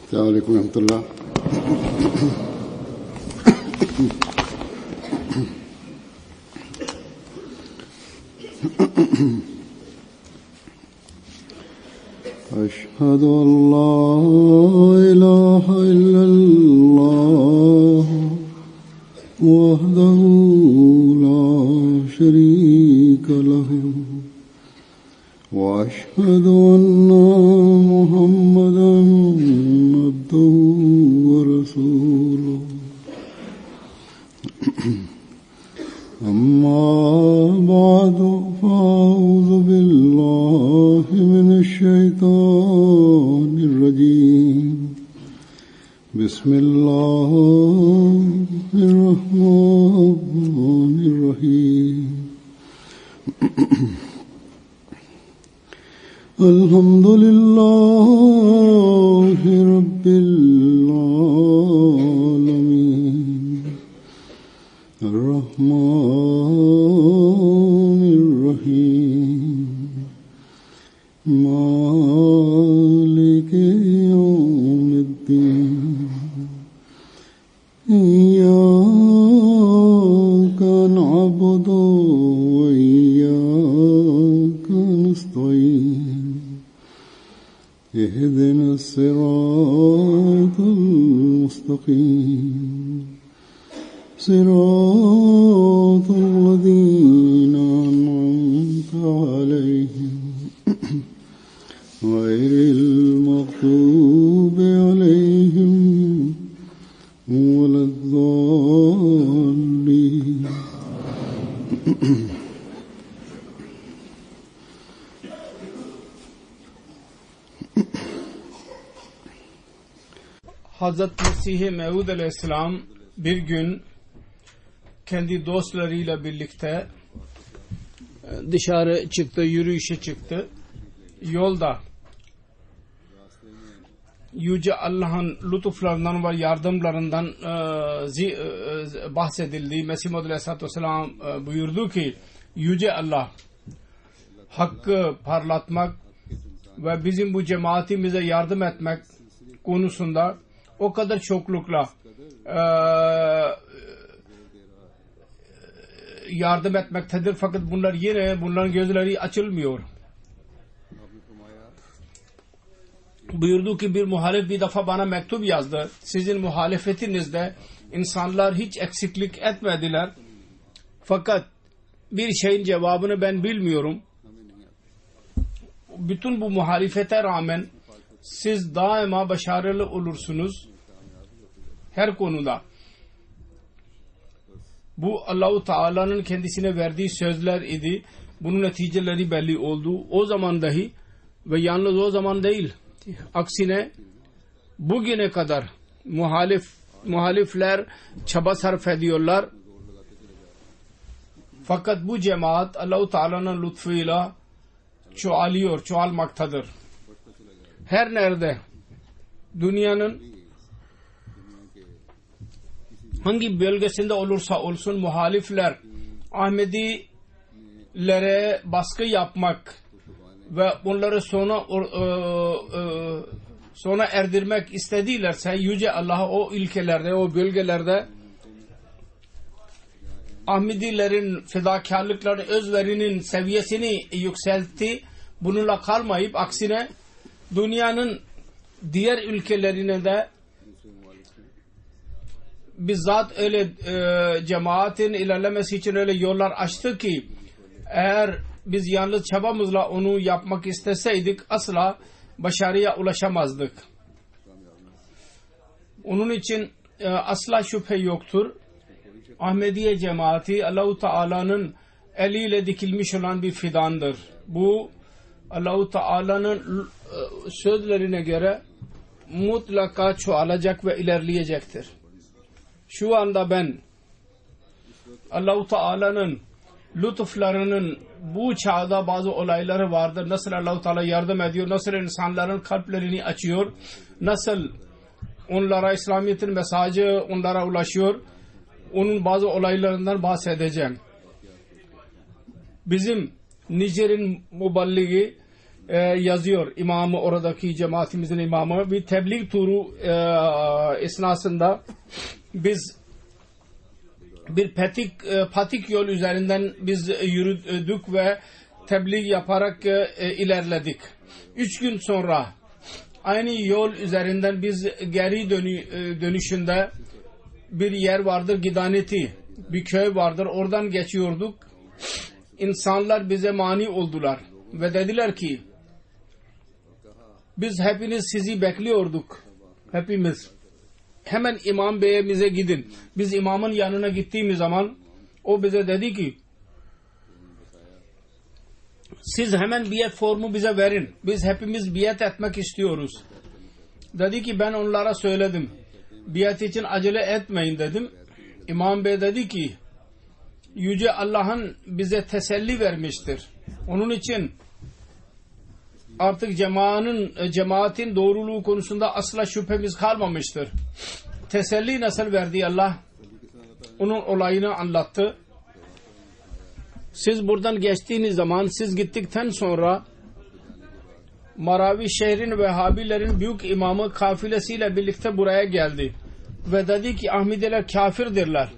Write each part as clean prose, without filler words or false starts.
السلام عليكم ورحمة الله. أشهد أن لا إله إلا الله وحده لا شريك له وأشهد أن محمدا عبده ورسوله أما بعد فأعوذ بالله من الشيطان الرجيم بسم الله الرحمن الرحيم الحمد لله رب العالمين الرحمن الرحيم مالك يوم الدين إياك نعبد وإياك نستعين اهدنا الصراط المستقيم صراط الذين أنعمت عليهم غير المغضوب عليهم ولا الضالين. Hazreti Mesih-i Mevud Aleyhisselam bir gün kendi dostlarıyla birlikte dışarı çıktı, yürüyüşe çıktı. Yolda Yüce Allah'ın lütuflarından ve yardımlarından bahsedildi. Mesih Mevud Aleyhisselatü Vesselam buyurdu ki Yüce Allah hakkı parlatmak ve bizim bu cemaatimize yardım etmek konusunda o kadar çoklukla yardım etmektedir, fakat bunların gözleri açılmıyor. Buyurdu ki bir muhalif bir defa bana mektup yazdı. Sizin muhalefetinizde insanlar hiç eksiklik etmediler, fakat bir şeyin cevabını ben bilmiyorum. Bütün bu muhalefete rağmen siz daima başarılı olursunuz her konuda. Bu Allah-u Teala'nın kendisine verdiği sözler idi. Bunun neticeleri belli oldu. O zaman dahi ve yalnız o zaman değil. Aksine bugüne kadar muhalifler çaba sarf ediyorlar. Fakat bu cemaat Allah-u Teala'nın lütfuyla çoğalmaktadır. Her nerede dünyanın hangi bölgesinde olursa olsun muhalifler Ahmedilere baskı yapmak ve bunları sona erdirmek istedilerse Yüce Allah o ülkelerde, o bölgelerde Ahmedilerin fedakarlıkları, özverinin seviyesini yükseltti. Bununla kalmayıp aksine dünyanın diğer ülkelerine de bizzat öyle cemaatin ilerlemesi için öyle yollar açtı ki eğer biz yalnız çabamızla onu yapmak isteseydik asla başarıya ulaşamazdık. Onun için asla şüphe yoktur. Ahmediye cemaati Allah-u Teala'nın eliyle dikilmiş olan bir fidandır. Bu Allah-u Teala'nın sözlerine göre mutlaka çoğalacak ve ilerleyecektir. Şu anda ben Allah-u Teala'nın lütuflarının bu çağda bazı olayları vardır. Nasıl Allah-u Teala yardım ediyor, nasıl insanların kalplerini açıyor, nasıl onlara İslamiyet'in mesajı onlara ulaşıyor. Onun bazı olaylarından bahsedeceğim. Bizim Nijer'in muballigi yazıyor imamı, oradaki cemaatimizin imamı. Bir tebliğ turu esnasında biz bir patik yol üzerinden biz yürüdük ve tebliğ yaparak ilerledik. 3 gün sonra aynı yol üzerinden biz geri dönüşünde bir yer vardır, Gidaneti, bir köy vardır, oradan geçiyorduk. İnsanlar bize mani oldular ve dediler ki biz hepiniz sizi bekliyorduk, hepimiz. Hemen İmam Bey'imize gidin. Biz imamın yanına gittiğimiz zaman o bize dedi ki siz hemen biat formu bize verin. Biz hepimiz biat etmek istiyoruz. Dedi ki ben onlara söyledim. Biat için acele etmeyin dedim. İmam Bey dedi ki Yüce Allah'ın bize teselli vermiştir. Onun için artık cemaatin doğruluğu konusunda asla şüphemiz kalmamıştır. Teselli nasıl verdi Allah? Onun olayını anlattı. Siz buradan geçtiğiniz zaman, siz gittikten sonra Maravi şehrin ve Habilerin büyük imamı kafilesiyle birlikte buraya geldi. Ve dedi ki Ahmediler kafirdirler.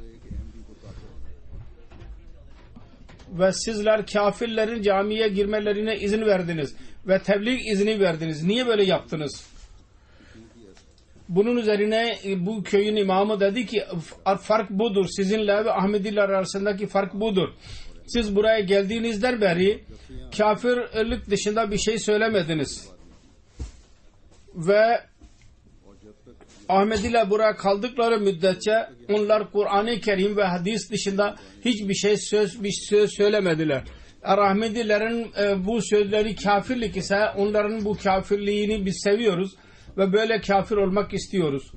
Ve sizler kafirlerin camiye girmelerine izin verdiniz. Ve tebliğ izni verdiniz. Niye böyle yaptınız? Bunun üzerine bu köyün imamı dedi ki fark budur. Sizinle ve Ahmediler arasındaki fark budur. Siz buraya geldiğinizden beri kafirlik dışında bir şey söylemediniz. Ve Ahmediler buraya kaldıkları müddetçe onlar Kur'an-ı Kerim ve hadis dışında hiçbir söz söylemediler. Eğer Ahmedilerin bu sözleri kafirlik ise onların bu kafirliğini biz seviyoruz ve böyle kafir olmak istiyoruz.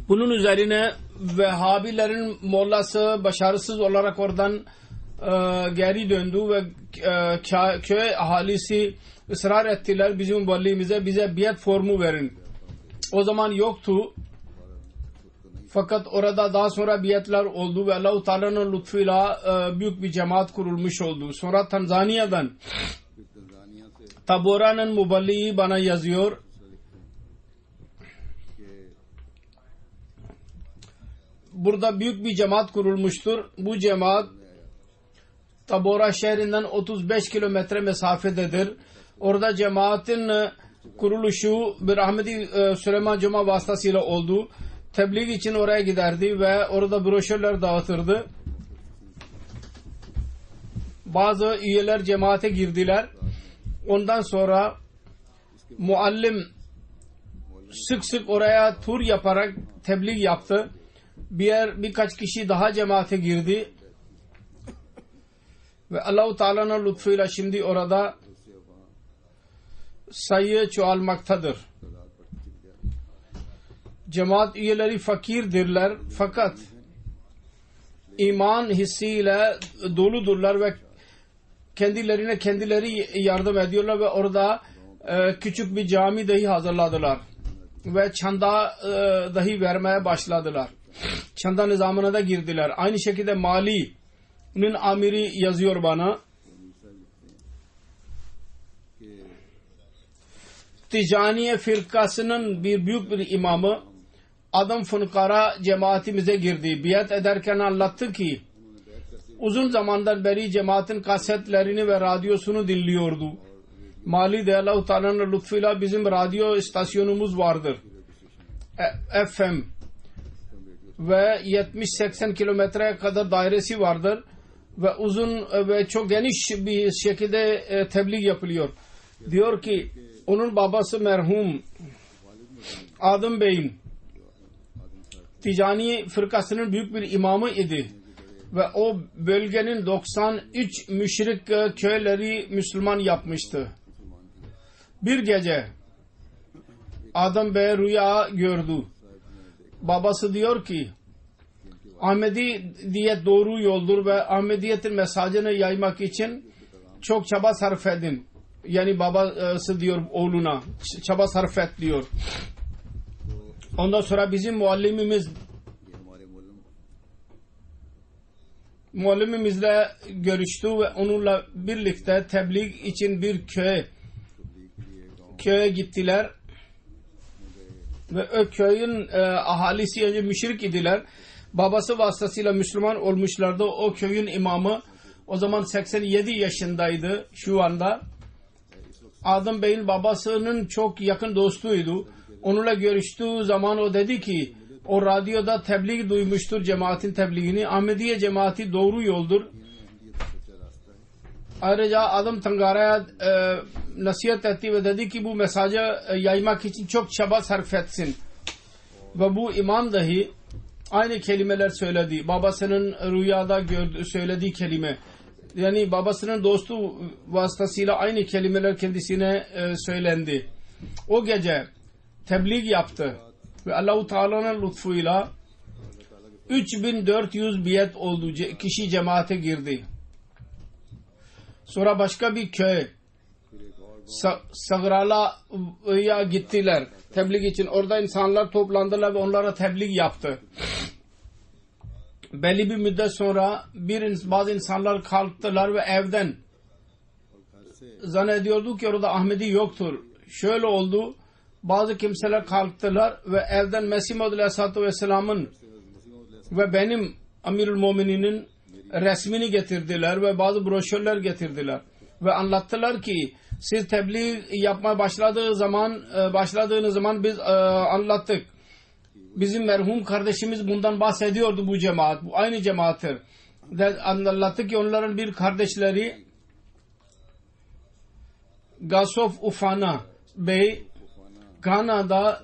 Bunun üzerine Vehhabilerin mollası başarısız olarak oradan geri döndü ve köy ahalisi ısrar ettiler bizim valimize bize biat formu verin. O zaman yoktu. Fakat orada daha sonra biatlar oldu ve Allah-u Teala'nın lütfuyla büyük bir cemaat kurulmuş oldu. Sonra Tanzanya'dan Tabora'nın muballiği bana yazıyor. Burada büyük bir cemaat kurulmuştur. Bu cemaat Tabora şehrinden 35 kilometre mesafededir. Orada cemaatin kuruluşu bir Ahmedi Süleyman Cuma vasıtasıyla oldu. Tebliğ için oraya giderdi ve orada broşürler dağıtırdı. Bazı üyeler cemaate girdiler. Ondan sonra muallim sık sık oraya tur yaparak tebliğ yaptı. Birkaç kişi daha cemaate girdi. Ve Allah-u Teala'nın lütfuyla şimdi orada sayı çoğalmaktadır. Cemaat üyeleri fakirdirler fakat iman hissiyle doludurlar ve kendileri yardım ediyorlar ve orada küçük bir cami dahi hazırladılar ve çanda dahi vermeye başladılar. Çanda nizamına da girdiler. Aynı şekilde Mali'nin amiri yazıyor bana. Tijaniye firkasının büyük bir imamı Adam Funkara cemaatimize girdi. Biat ederken anlattı ki uzun zamandan beri cemaatin kasetlerini ve radyosunu dinliyordu. Mali'de Allah-u Teala'nın lütfuyla bizim radyo istasyonumuz vardır. FM ve 70-80 kilometreye kadar dairesi vardır ve uzun ve çok geniş bir şekilde tebliğ yapılıyor. Diyor ki onun babası merhum Adem Bey'in Ticani fırkasının büyük bir imamı idi ve o bölgenin 93 müşrik köyleri Müslüman yapmıştı. Bir gece Adem Bey rüya gördü. Babası diyor ki Ahmediyet doğru yoldur ve Ahmediyetin mesajını yaymak için çok çaba sarf edin. Yani babası diyor oğluna çaba sarf et diyor. Ondan sonra bizim muallimimiz muallimimizle görüştü ve onunla birlikte tebliğ için bir köye gittiler ve o köyün ahalisi önce müşrik idiler. Babası vasıtasıyla Müslüman olmuşlardı. O köyün imamı o zaman 87 yaşındaydı şu anda. Adem Bey'in babasının çok yakın dostuydu. Onunla görüştüğü zaman o dedi ki o radyoda tebliğ duymuştur, cemaatin tebliğini. Ahmediye cemaati doğru yoldur. Ayrıca Adem Tangara'ya nasihat etti ve dedi ki bu mesajı yaymak için çok çaba sarf etsin. Ve bu imam dahi aynı kelimeler söyledi. Babasının rüyada söylediği kelime. Yani babasının dostu vasıtasıyla aynı kelimeler kendisine söylendi. O gece tebliğ yaptı ve Allah-u Teala'nın lütfuyla 3400 biat oldu. Kişi cemaate girdi. Sonra başka bir köy Sagrala'ya gittiler tebliğ için. Orada insanlar toplandılar ve onlara tebliğ yaptı. Belli bir müddet sonra bazı insanlar kalktılar ve evden zannediyordu ki orada Ahmedi yoktur. Şöyle oldu. Bazı kimseler kalktılar ve evden Mesih Maud Aleyhisselatü Vesselam'ın ve benim Amirul Mu'mininin resmini getirdiler ve bazı broşürler getirdiler. Ve anlattılar ki siz tebliğ yapmaya başladığınız zaman biz anlattık. Bizim merhum kardeşimiz bundan bahsediyordu bu cemaat. Bu aynı cemaattir. Anlattı ki onların bir kardeşleri Gasof Ufana Bey Gana'da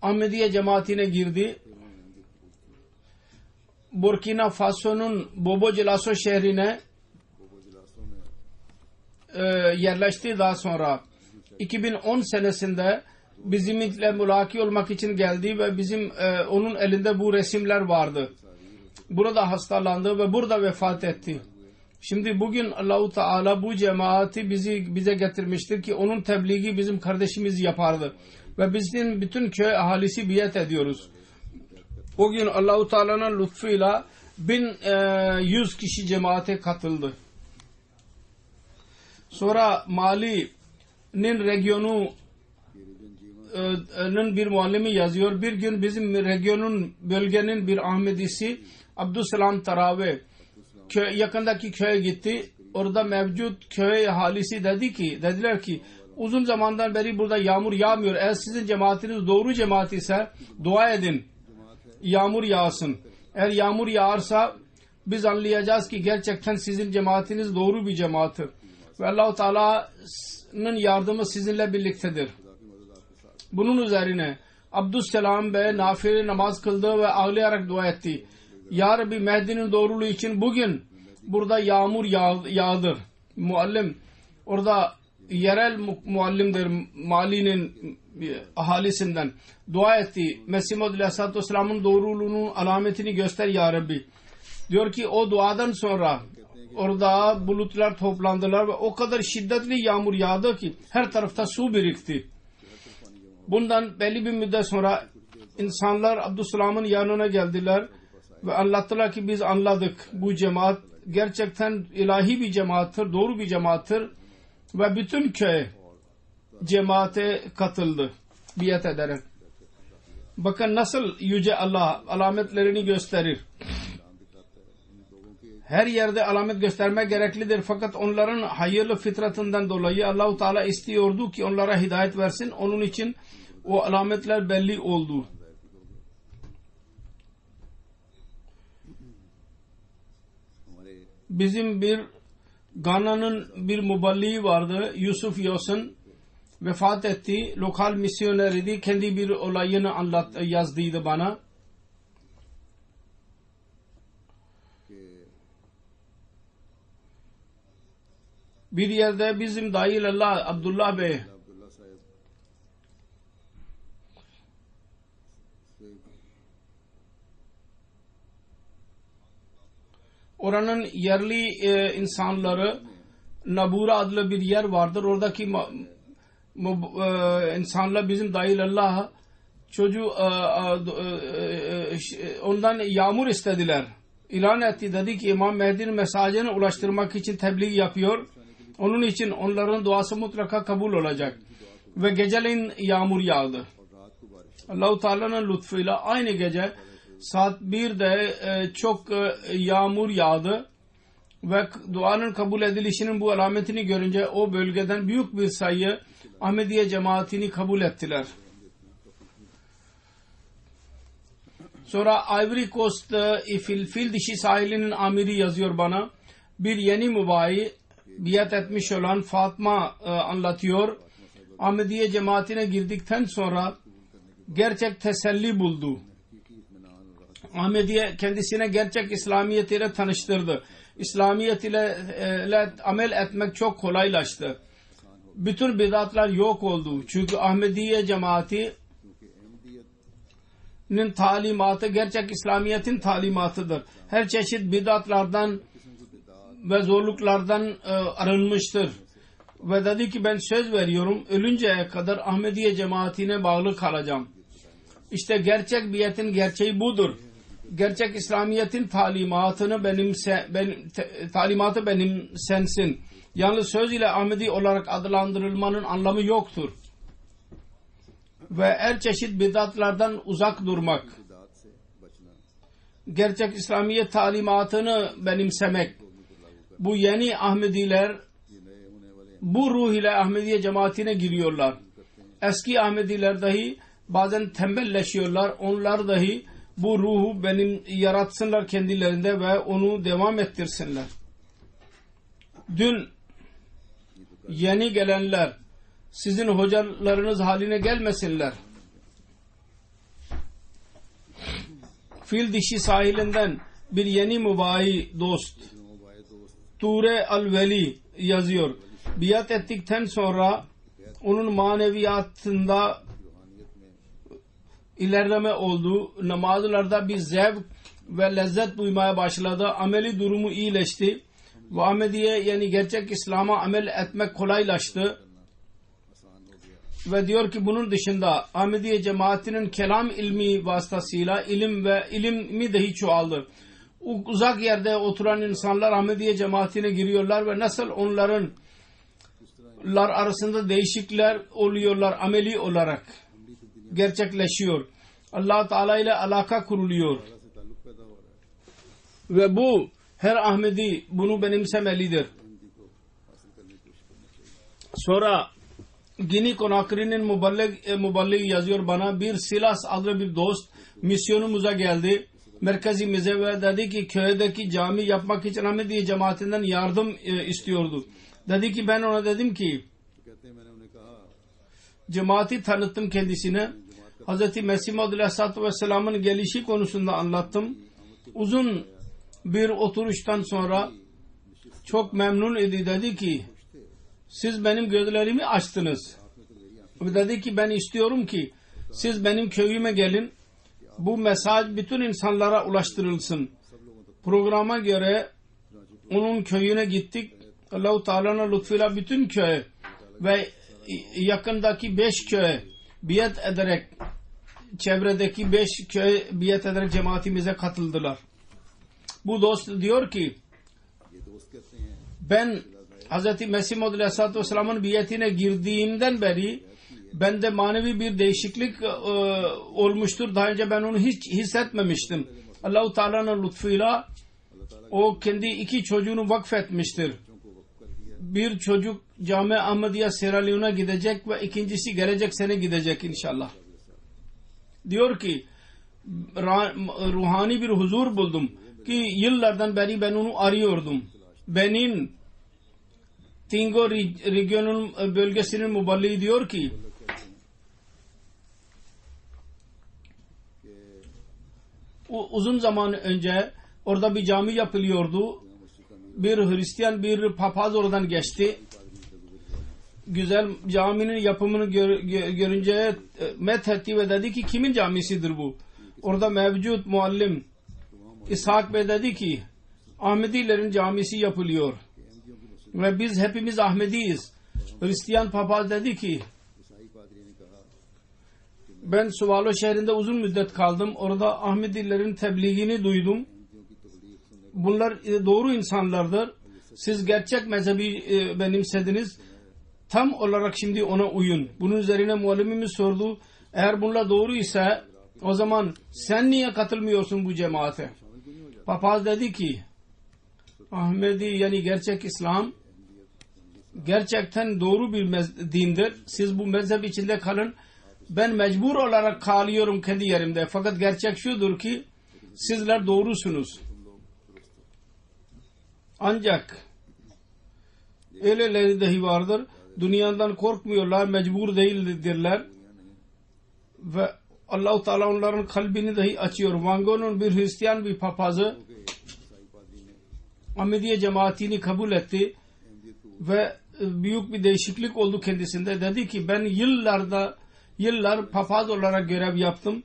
Ahmediye cemaatine girdi. Burkina Faso'nun Bobo Dioulasso şehrine yerleşti daha sonra. 2010 senesinde bizimle mülaki olmak için geldi ve onun elinde bu resimler vardı. Burada hastalandı ve burada vefat etti. Şimdi bugün Allah-u Teala bu cemaati bize getirmiştir ki onun tebliği bizim kardeşimiz yapardı. Ve bizim bütün köy ahalisi biat ediyoruz. O gün Allah-u Teala'nın lütfuyla 1100 kişi cemaate katıldı. Sonra Mali'nin regionunun bir muallimi yazıyor. Bir gün bizim bölgenin bir Ahmedisi Abdüsselam Tarave yakındaki köye gitti. Orada mevcut köy ahalisi dediler ki uzun zamandan beri burada yağmur yağmıyor. Eğer sizin cemaatiniz doğru cemaat ise dua edin. Yağmur yağsın. Eğer yağmur yağarsa biz anlayacağız ki gerçekten sizin cemaatiniz doğru bir cemaattir. Ve Allah-u Teala'nın yardımı sizinle birliktedir. Bunun üzerine Abdüsselam Bey nafile namaz kıldı ve ağlayarak dua etti. Ya Rabbi Mehdi'nin doğruluğu için bugün burada yağmur yağdır. Muallim orada yerel muallimdir Mali'nin ahalisinden dua etti. Mesih Maud Aleyhisselatü Vesselam'ın doğruluğunun alametini göster ya Rabbi. Diyor ki o duadan sonra orada bulutlar toplandılar ve o kadar şiddetli yağmur yağdı ki her tarafta su birikti. Bundan belli bir müddet sonra insanlar Abdüsselam'ın yanına geldiler ve anlattılar ki biz anladık. Bu cemaat gerçekten ilahi bir cemaattir, doğru bir cemaattir ve bütün köy cemaate katıldı biat ederek. Bakın nasıl Yüce Allah alametlerini gösterir. Her yerde alamet göstermek gereklidir fakat onların hayırlı fitratından dolayı Allah-u Teala istiyordu ki onlara hidayet versin. Onun için o alametler belli oldu. Bizim bir Gana'nın bir muballiği vardı. Yusuf Yosun vefat etti. Lokal misyoneriydi. Kendi bir olayını yazdıydı bana. Bir yerde bizim Dailallah Abdullah Bey oranın yerli insanları Nabura adlı bir yer vardır. Oradaki insanlar bizim Dailallah çocuğu ondan yağmur istediler. ilan etti. Dedi ki İmam Mehdi'nin mesajını ulaştırmak için tebliğ yapıyor. Onun için onların duası mutlaka kabul olacak. Ve geceleyin yağmur yağdı. Allah-u Teala'nın lütfuyla aynı gece saat 1'de çok yağmur yağdı. Ve duanın kabul edilişinin bu alametini görünce o bölgeden büyük bir sayı Ahmediye cemaatini kabul ettiler. Sonra Ivory Coast fil dişi sahilinin amiri yazıyor bana. Bir yeni mübayi biat etmiş olan Fatma anlatıyor. Ahmediye cemaatine girdikten sonra gerçek teselli buldu. Ahmediye kendisine gerçek İslamiyet ile tanıştırdı. İslamiyet ile amel etmek çok kolaylaştı. Bütün bidatlar yok oldu. Çünkü Ahmediye cemaatinin talimatı gerçek İslamiyet'in talimatıdır. Her çeşit bidatlardan ve zorluklardan arınmıştır. Ve dedi ki ben söz veriyorum ölünceye kadar Ahmediye cemaatine bağlı kalacağım. İşte gerçek biyetin gerçeği budur. Gerçek İslamiyet'in talimatı benimsensin. Yalnız söz ile Ahmedi olarak adlandırılmanın anlamı yoktur. Ve her çeşit bidatlardan uzak durmak. Gerçek İslamiyet talimatını benimsemek. Bu yeni Ahmediler bu ruh ile Ahmediye cemaatine giriyorlar. Eski Ahmediler dahi bazen tembelleşiyorlar. Onlar dahi bu ruhu yaratsınlar kendilerinde ve onu devam ettirsinler. Dün yeni gelenler sizin hocalarınız haline gelmesinler. Fil dişi sahilinden bir yeni mübayi dost Ture Al-Veli yazıyor. Biat ettikten sonra onun maneviyatında ilerleme oldu. Namazlarda bir zevk ve lezzet duymaya başladı. Ameli durumu iyileşti. Ve Ahmediye yani gerçek İslam'a amel etmek kolaylaştı. Ve diyor ki bunun dışında Ahmediye cemaatinin kelam ilmi vasıtasıyla ilmi dahi çoğaldı. Uzak yerde oturan insanlar Ahmediye cemaatine giriyorlar ve nasıl onların arasında değişiklikler oluyorlar ameli olarak gerçekleşiyor. Allah Teala ile alaka kuruluyor. Ve bu her Ahmedi bunu benimsemelidir. Sonra Gini Konakri'nin muballig yazıyor bana. Bir Silas adlı bir dost misyonumuza geldi. Merkezimize ve dedi ki köydeki cami yapmak için Ahmediye cemaatinden yardım istiyordu. Dedi ki ben ona dedim ki cemaati tanıttım kendisine. Hz. Mesih Maud Aleyhisselatü Vesselam'ın gelişi konusunda anlattım. Uzun bir oturuştan sonra çok memnun idi. Dedi ki siz benim gözlerimi açtınız. Dedi ki ben istiyorum ki siz benim köyüme gelin. Bu mesaj bütün insanlara ulaştırılsın. Programa göre onun köyüne gittik. Allah-u Teala'nın lütfuyla bütün köy ve yakındaki 5 köy biat ederek çevredeki 5 köy biat ederek cemaatimize katıldılar. Bu dost diyor ki ben Hz. Mesih Maud Aleyhisselatü Vesselam'ın biatine girdiğimden beri bende manevi bir değişiklik olmuştur. Daha önce ben onu hiç hissetmemiştim. Allah-u Teala'nın lütfuyla o kendi 2 çocuğunu vakfetmiştir. Bir çocuk Cami Ahmediye Sierra Leone'a gidecek ve ikincisi gelecek sene gidecek inşallah. Diyor ki ruhani bir huzur buldum ki yıllardan beri ben onu arıyordum. Benim Tingo regionun bölgesinin muballiği diyor ki uzun zaman önce orada bir cami yapılıyordu. Bir Hristiyan bir papaz oradan geçti. Güzel caminin yapımını görünce methetti ve dedi ki kimin camisidir bu? Orada mevcut muallim İshak Bey dedi ki Ahmedilerin camisi yapılıyor. Ve biz hepimiz Ahmediyiz. Hristiyan papaz dedi ki ben Suvalo şehrinde uzun müddet kaldım. Orada Ahmedilerin tebliğini duydum. bunlar doğru insanlardır. Siz gerçek mezhebi benimsediniz. Tam olarak şimdi ona uyun. Bunun üzerine muallimimiz sordu. Eğer bunlar doğru ise o zaman sen niye katılmıyorsun bu cemaate? Papaz dedi ki Ahmedi yani gerçek İslam gerçekten doğru bir dindir. Siz bu mezhep içinde kalın. Ben mecbur olarak kalıyorum kendi yerimde. Fakat gerçek şudur ki sizler doğrusunuz. Ancak öyleleri dahi vardır. Dünyadan korkmuyorlar, mecbur değildirler. Ve Allah-u Teala onların kalbini dahi açıyor. Wangon'un bir Hristiyan bir papazı Ahmediye cemaatini kabul etti ve büyük bir değişiklik oldu kendisinde. Dedi ki ben yıllar papaz olarak görev yaptım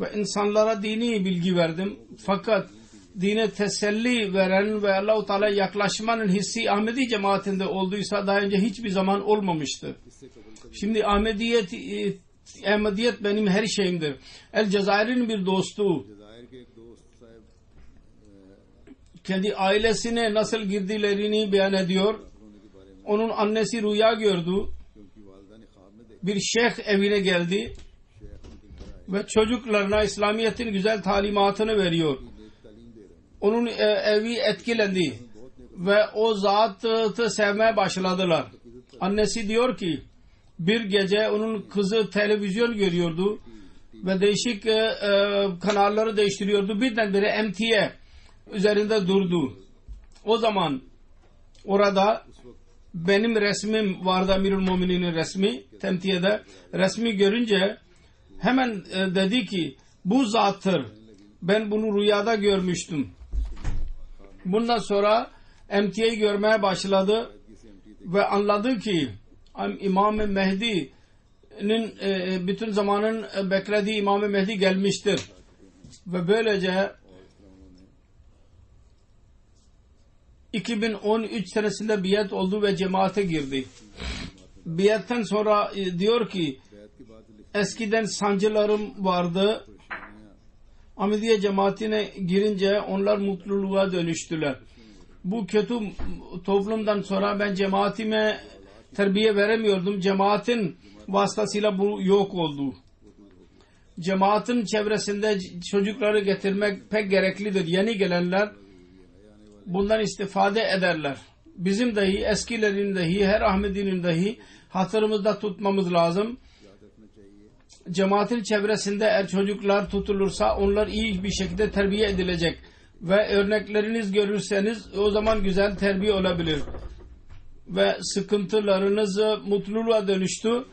ve insanlara dini bilgi verdim. Fakat dine teselli veren ve Allah-u Teala yaklaşmanın hissi Ahmedi cemaatinde olduysa daha önce hiçbir zaman olmamıştı. Şimdi Ahmediyet benim her şeyimdir. El Cezayir'in bir dostu kendi ailesine nasıl girdilerini beyan ediyor. Onun annesi rüya gördü. Bir şeyh evine geldi ve çocuklarına İslamiyet'in güzel talimatını veriyor. Onun evi etkilendi ve o zatı sevmeye başladılar. Annesi diyor ki bir gece onun kızı televizyon görüyordu ve değişik kanalları değiştiriyordu. Birdenbire MTA üzerinde durdu. O zaman orada benim resmim vardı, Amirul Mu'mininin resmi, temtiyede resmi görünce hemen dedi ki bu zattır. Ben bunu rüyada görmüştüm. Bundan sonra MTA'yı görmeye başladı ve anladı ki İmam-ı Mehdi'nin bütün zamanın beklediği İmam-ı Mehdi gelmiştir. Ve böylece 2013 senesinde biat oldu ve cemaate girdi. Biatten sonra diyor ki eskiden sancılarım vardı. Ahmediye cemaatine girince onlar mutluluğa dönüştüler. Bu kötü toplumdan sonra ben cemaatime terbiye veremiyordum. Cemaatin vasıtasıyla bu yok oldu. Cemaatin çevresinde çocukları getirmek pek gereklidir. Yeni gelenler bundan istifade ederler. Bizim dahi, eskilerin dahi, her Ahmedi'nin dahi hatırımızda tutmamız lazım. Cemaatin çevresinde eğer çocuklar tutulursa onlar iyi bir şekilde terbiye edilecek. Ve örnekleriniz görürseniz o zaman güzel terbiye olabilir. Ve sıkıntılarınız mutluluğa dönüştü.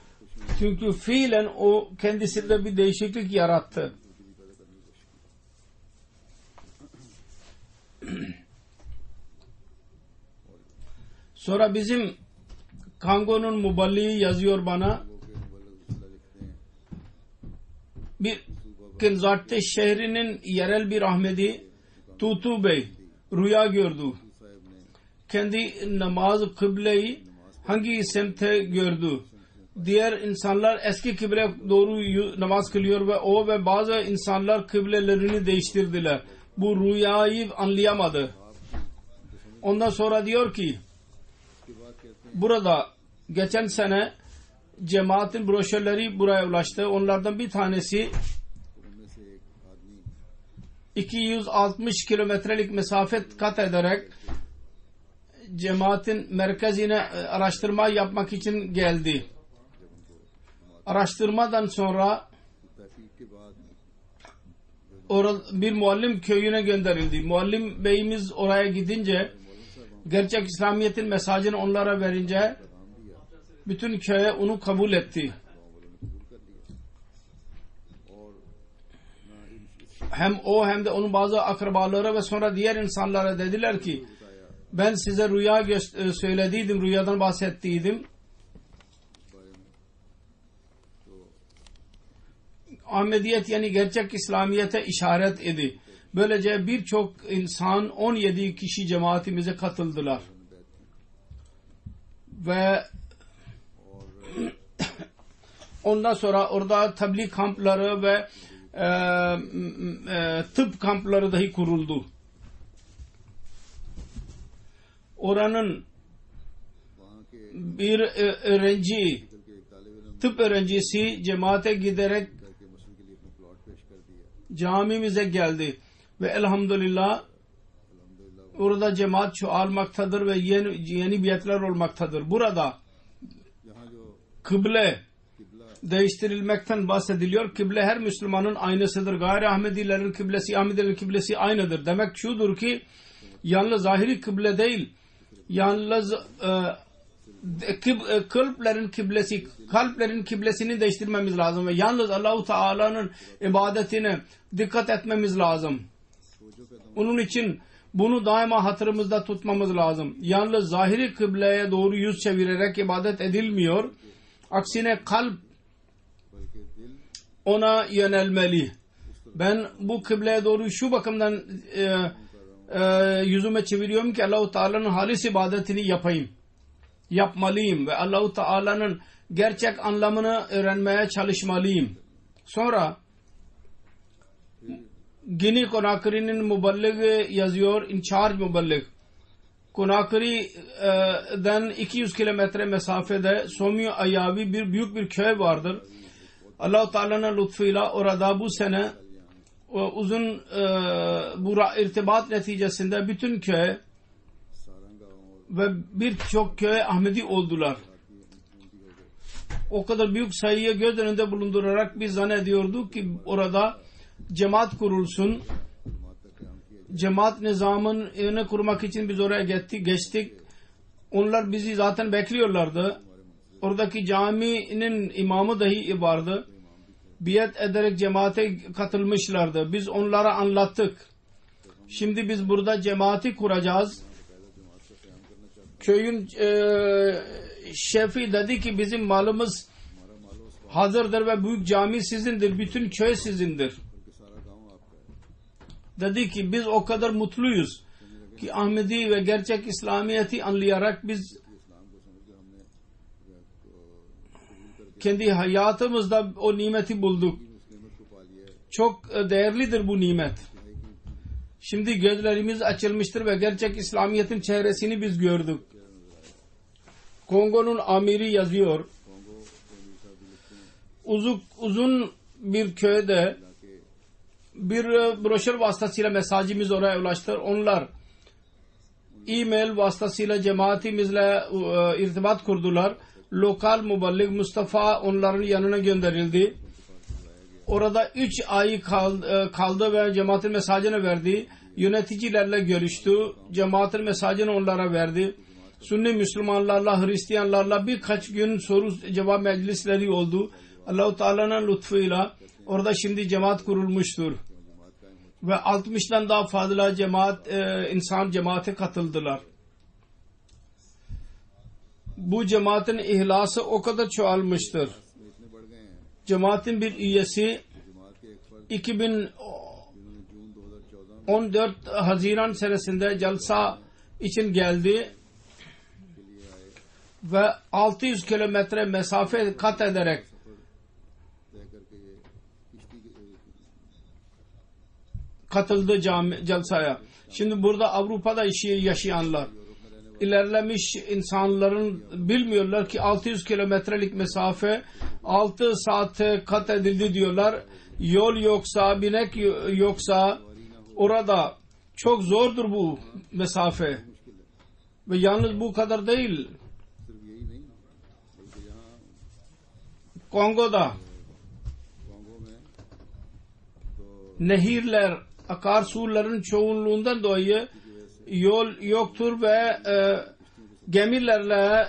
Çünkü fiilen o kendisinde bir değişiklik yarattı. Sonra bizim Kango'nun muballiği yazıyor bana. Bir Kinzarte şehrinin yerel bir Ahmedi Tutu Bey rüya gördü. Kendi namaz kıbleyi hangi semte gördü? Diğer insanlar eski kıble doğru namaz kılıyor ve o ve bazı insanlar kıblelerini değiştirdiler. Bu rüyayı anlayamadı. Ondan sonra diyor ki burada geçen sene cemaatin broşürleri buraya ulaştı. Onlardan bir tanesi 260 kilometrelik mesafe kat ederek cemaatin merkezine araştırma yapmak için geldi. Araştırmadan sonra bir muallim köyüne gönderildi. Muallim beyimiz oraya gidince gerçek İslamiyet'in mesajını onlara verince bütün köye onu kabul etti. Hem o hem de onun bazı akrabaları ve sonra diğer insanlara dediler ki ben size rüya söylediydim, rüyadan bahsettiydim. Ahmediyet yani gerçek İslamiyet'e işaret idi. Böylece birçok insan 17 kişi cemaatimize katıldılar. Ve ondan sonra orada tebliğ kampları ve tıp kampları dahi kuruldu. oranın bir öğrenci, tıp öğrencisi cemaate giderek camimize geldi ve elhamdülillah orada cemaat çoğalmaktadır ve yeni biatlar olmaktadır. Burada kıble değiştirilmekten bahsediliyor. Kıble her Müslümanın aynısıdır. Gayri Ahmedilerin kıblesi, Ahmedilerin kıblesi aynıdır. Demek şudur ki yalnız zahiri kıble değil, yalnız kalplerin kıblesini değiştirmemiz lazım ve yalnız Allah-u Teala'nın ibadetine dikkat etmemiz lazım. Onun için bunu daima hatırımızda tutmamız lazım. Yalnız zahiri kıbleye doğru yüz çevirerek ibadet edilmiyor. Aksine kalp ona yönelmeli. Ben bu kıbleye doğru şu bakımdan yüzüme çeviriyorum ki Allah-u Teala'nın halis ibadetini yapmalıyım ve Allah-u Teala'nın gerçek anlamını öğrenmeye çalışmalıyım. Sonra Gini Conakry'nin muballigh yazıyor, in charge muballigh. Conakry'den 200 kilometre mesafede Somyo Ayavi büyük bir köy vardır. Allah-u Teala'nın lütfuyla orada bu sene uzun bu irtibat neticesinde bütün köy ve birçok köy Ahmedi oldular. O kadar büyük sayıyı göz önünde bulundurarak biz zannediyorduk ki orada cemaat kurulsun. Cemaat nizamını kurmak için biz oraya geçtik. Onlar bizi zaten bekliyorlardı. Oradaki caminin imamı dahi vardı. Biat ederek cemaate katılmışlardı. Biz onlara anlattık. Şimdi biz burada cemaati kuracağız. Köyün şefi dedi ki bizim malımız hazırdır ve büyük cami sizindir. Bütün köy sizindir. Dedi ki biz o kadar mutluyuz ki Ahmedi ve gerçek İslamiyet'i anlayarak biz kendi hayatımızda o nimeti bulduk. Çok değerlidir bu nimet. Şimdi gözlerimiz açılmıştır ve gerçek İslamiyet'in çehresini biz gördük. Kongo'nun amiri yazıyor. Uzun bir köyde bir broşür vasıtasıyla mesajımız oraya ulaştı. Onlar e-mail vasıtasıyla cemaatimizle irtibat kurdular. Lokal muballigh Mustafa onların yanına gönderildi. Orada 3 ay kaldı ve cemaatin mesajını verdi. Yöneticilerle görüştü. Cemaatin mesajını onlara verdi. Sünni Müslümanlarla, Hristiyanlarla birkaç gün soru cevap meclisleri oldu. Allah-u Teala'nın lütfuyla orada şimdi cemaat kurulmuştur. Ve 60'dan daha fazla insan cemaate katıldılar. Bu cemaatin ihlası o kadar çoğalmıştır. Cemaatin bir üyesi 2014 Haziran senesinde jalsa için geldi ve 600 kilometre mesafe kat ederek katıldı jalsaya. Şimdi burada Avrupa'da yaşayanlar, ilerlemiş insanların bilmiyorlar ki 600 kilometrelik mesafe 6 saate kat edildi diyorlar. Yol yoksa, binek yoksa orada çok zordur bu mesafe. Ve yalnız bu kadar değil. Kongo'da nehirler, akarsuların çoğunluğundan dolayı yol yoktur ve gemilerle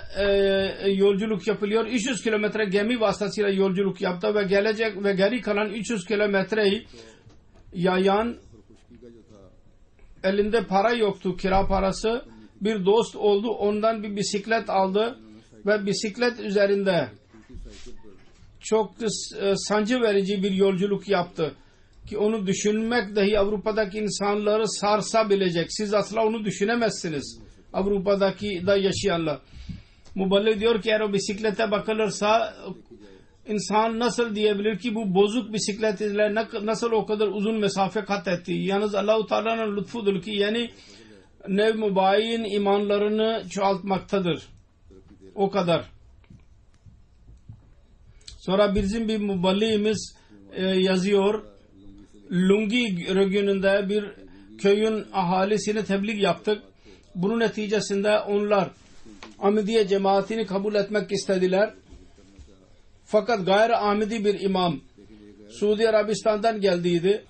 yolculuk yapılıyor. 300 kilometre gemi vasıtasıyla yolculuk yaptı ve gelecek ve geri kalan 300 kilometreyi yayan, elinde para yoktu, kira parası. Bir dost oldu, ondan bir bisiklet aldı ve bisiklet üzerinde çok sancı verici bir yolculuk yaptı ki onu düşünmek dahi Avrupa'daki insanları sarsabilecek. Siz asla onu düşünemezsiniz. Avrupa'daki da yaşayanlar. Muballigh diyor ki eğer o bisiklete bakılırsa insan nasıl diyebilir ki bu bozuk bisiklet ile nasıl o kadar uzun mesafe kat etti. Yalnız Allah-u Teala'nın lütfudur ki yani nev mübayin imanlarını çoğaltmaktadır. O kadar. Sonra bizim bir müballiğimiz yazıyor. Lungi gününde bir köyün ahalisine tebliğ yaptık. Bunun neticesinde onlar Ahmediye cemaatini kabul etmek istediler. Fakat gayri Ahmedi bir imam Suudi Arabistan'dan geldiydi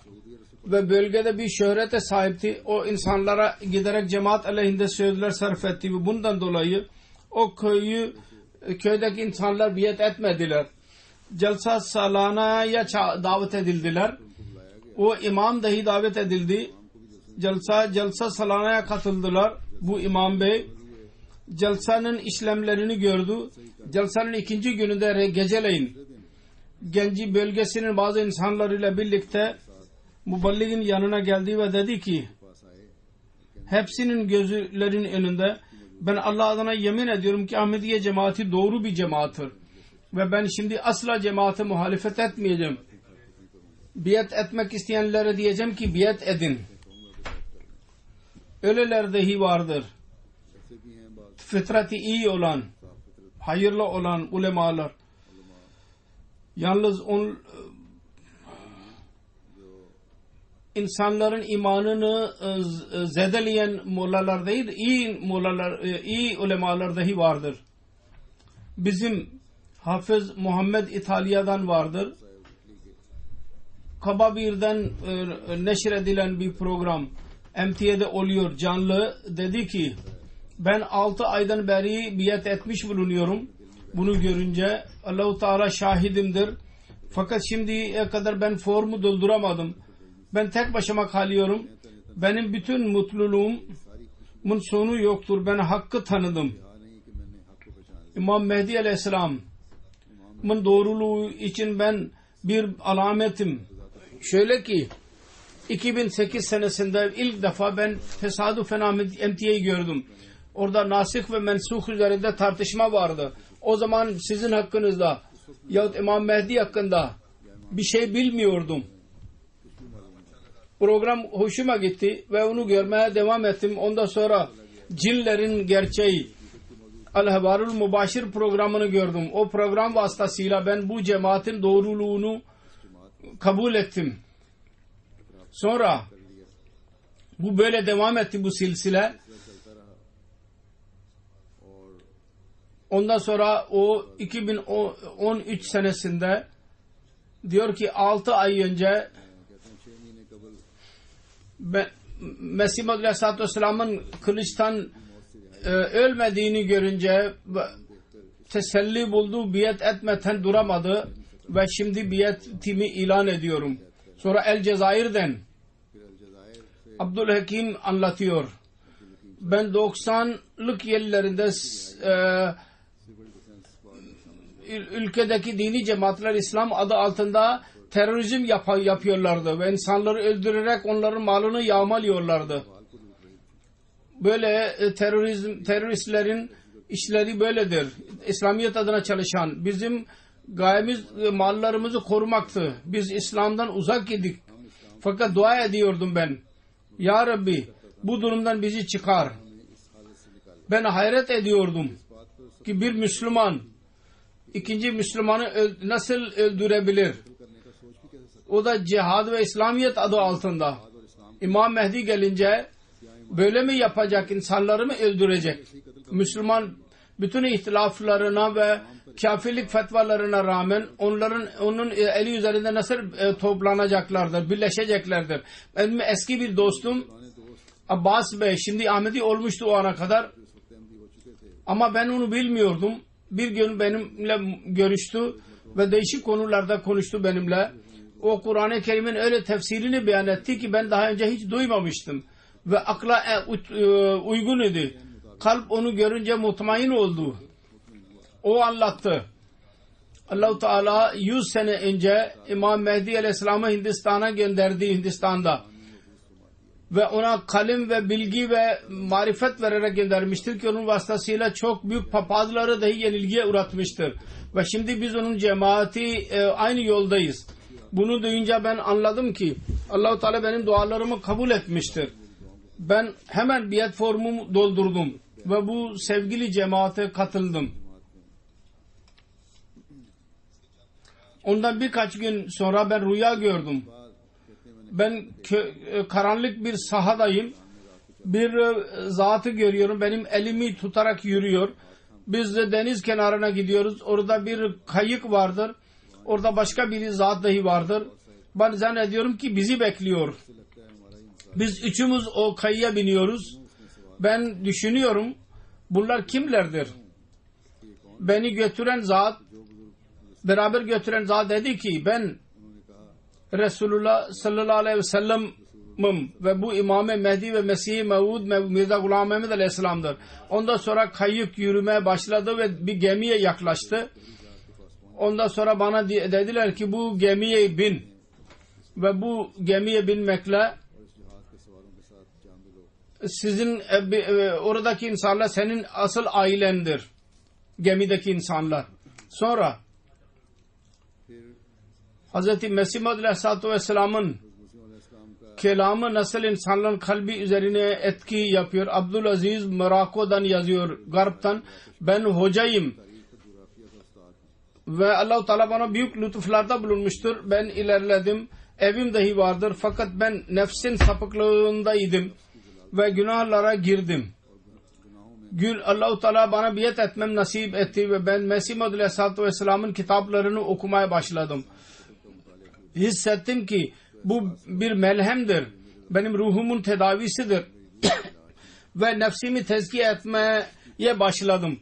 ve bölgede bir şöhrete sahipti. O insanlara giderek cemaat aleyhinde sözler sarf etti ve bundan dolayı o köydeki insanlar biat etmediler. Celsa Salana'ya davet edildiler. O imam dahi davet edildi. Celsa Salana'ya katıldılar. Bu imam bey Celsa'nın işlemlerini gördü. Celsa'nın ikinci gününde geceleyin Genci bölgesinin bazı insanlarıyla birlikte müballigin yanına geldi ve dedi ki hepsinin gözlerinin önünde ben Allah adına yemin ediyorum ki Ahmediye cemaati doğru bir cemaattir ve ben şimdi asla cemaate muhalefet etmeyeceğim. Biat etmek isteyenlere diyeceğim ki biat edin. Öyleler dahi vardır. Fıtratı iyi olan, hayırlı olan ulemalar. Yalnız insanların imanını zedeleyen mollalar değil, iyi ulemalar dahi vardır. Bizim Hafız Muhammed İtalya'dan vardır. Kababir'den neşredilen bir program MTA'de oluyor canlı. Dedi ki ben 6 aydan beri biat etmiş bulunuyorum. Bunu görünce Allah-u Teala şahidimdir. Fakat şimdiye kadar ben formu dolduramadım. Ben tek başıma kalıyorum. Benim bütün mutluluğumun sonu yoktur. Ben hakkı tanıdım. İmam Mehdi Aleyhisselam'ın doğruluğu için ben bir alametim. Şöyle ki 2008 senesinde ilk defa ben tesadüfen MTA'yı gördüm. Orada nasih ve mensuh üzerinde tartışma vardı. O zaman sizin hakkınızda yahut İmam Mehdi hakkında bir şey bilmiyordum. Program hoşuma gitti ve onu görmeye devam ettim. Ondan sonra cinlerin gerçeği Al-Habarul Mübaşir programını gördüm. O program vasıtasıyla ben bu cemaatin doğruluğunu kabul ettim. Sonra bu böyle devam etti bu silsile. Ondan sonra o 2013 senesinde diyor ki 6 ay önce Mesih Maud Aleyhisselatü Vesselam'ın kılıçtan ölmediğini görünce teselli buldu, biat etmeden duramadı ve şimdi biatimi ilan ediyorum. Sonra El Cezayir'den Abdülhakim anlatıyor. Ben 90'lık yıllarında ülkedeki dini cemaatler İslam adı altında terörizm yapıyorlardı ve insanları öldürerek onların malını yağmalıyorlardı. Böyle teröristlerin işleri böyledir. İslamiyet adına çalışan bizim gayemiz mallarımızı korumaktı. Biz İslam'dan uzak idik. Fakat dua ediyordum ben. Ya Rabbi bu durumdan bizi çıkar. Ben hayret ediyordum ki bir Müslüman ikinci Müslümanı nasıl öldürebilir? O da cihad ve İslamiyet adı altında. İmam Mehdi gelince böyle mi yapacak? İnsanları mı öldürecek? Müslüman bütün ihtilaflarına ve kafirlik fetvalarına rağmen onun eli üzerinde nasıl toplanacaklardır, birleşeceklerdir. Benim eski bir dostum Abbas Bey şimdi Ahmedi olmuştu o ana kadar ama ben onu bilmiyordum. Bir gün benimle görüştü ve değişik konularda konuştu benimle. O Kur'an-ı Kerim'in öyle tefsirini beyan etti ki ben daha önce hiç duymamıştım. Ve akla uygun idi. Kalp onu görünce mutmain oldu. O anlattı. Allah-u Teala 100 sene önce İmam Mehdi Aleyhisselam'ı Hindistan'a gönderdi Hindistan'da. Ve ona kalim ve bilgi ve marifet vererek göndermiştir ki onun vasıtasıyla çok büyük papazları dahi yenilgiye uğratmıştır. Ve şimdi biz onun cemaati aynı yoldayız. Bunu duyunca ben anladım ki Allah-u Teala benim dualarımı kabul etmiştir. Ben hemen biat formumu doldurdum ve bu sevgili cemaate katıldım. Ondan birkaç gün sonra ben rüya gördüm. Ben karanlık bir sahadayım. Bir zatı görüyorum. Benim elimi tutarak yürüyor. Biz de deniz kenarına gidiyoruz. Orada bir kayık vardır. Orada başka bir zat dahi vardır. Ben zannediyorum ki bizi bekliyor. Biz üçümüz o kayığa biniyoruz. Ben düşünüyorum, bunlar kimlerdir? Beni götüren zat, beraber götüren zat dedi ki ben Resulullah sallallahu aleyhi ve sellem'im ve bu İmam-ı Mehdi ve Mesih-i Mevud Mirza Ghulam Ahmed aleyhisselam'dır. Ondan sonra kayık yürümeye başladı ve bir gemiye yaklaştı. Ondan sonra bana dediler ki bu gemiye bin ve bu gemiye binmekle sizin oradaki insanlar senin asıl ailendir. Gemideki insanlar. Sonra Hz. Mesih Maud Aleyhisselatü Vesselam'ın kelamı nasıl insanların kalbi üzerine etki yapıyor. Abdülaziz Morocco'dan yazıyor, Garp'tan. Ben hocayım ve Allah-u Teala bana büyük lütuflarda bulunmuştur. Ben ilerledim. Evim dahi vardır. Fakat ben nefsin sapıklığındaydım ve günahlara girdim. Allah-u Teala bana biat etmem nasip etti ve ben Mesih Maud Aleyhisselatü Vesselam'ın kitaplarını okumaya başladım. Hissettim ki bu bir melhemdir. Benim ruhumun tedavisidir. Ve nefsimi tezkiye etmeye başladım.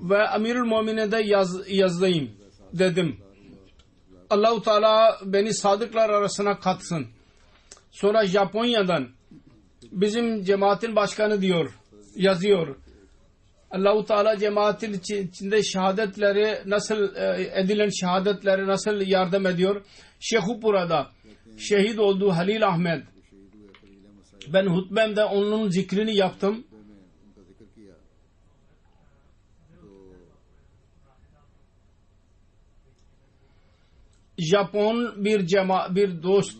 Ve Amirül Mu'mine'de yazdayım dedim. Allah-u Teala beni sadıklar arasına katsın. Sonra Japonya'dan bizim cemaatin başkanı yazıyor. Allah-u Teala cemaatin içinde şehadetleri nasıl edilen şehadetlere nasıl yardım ediyor. Şehupura'da şehit olduğu Halil Ahmed. Ben hutbemde onun zikrini yaptım. Japon bir dost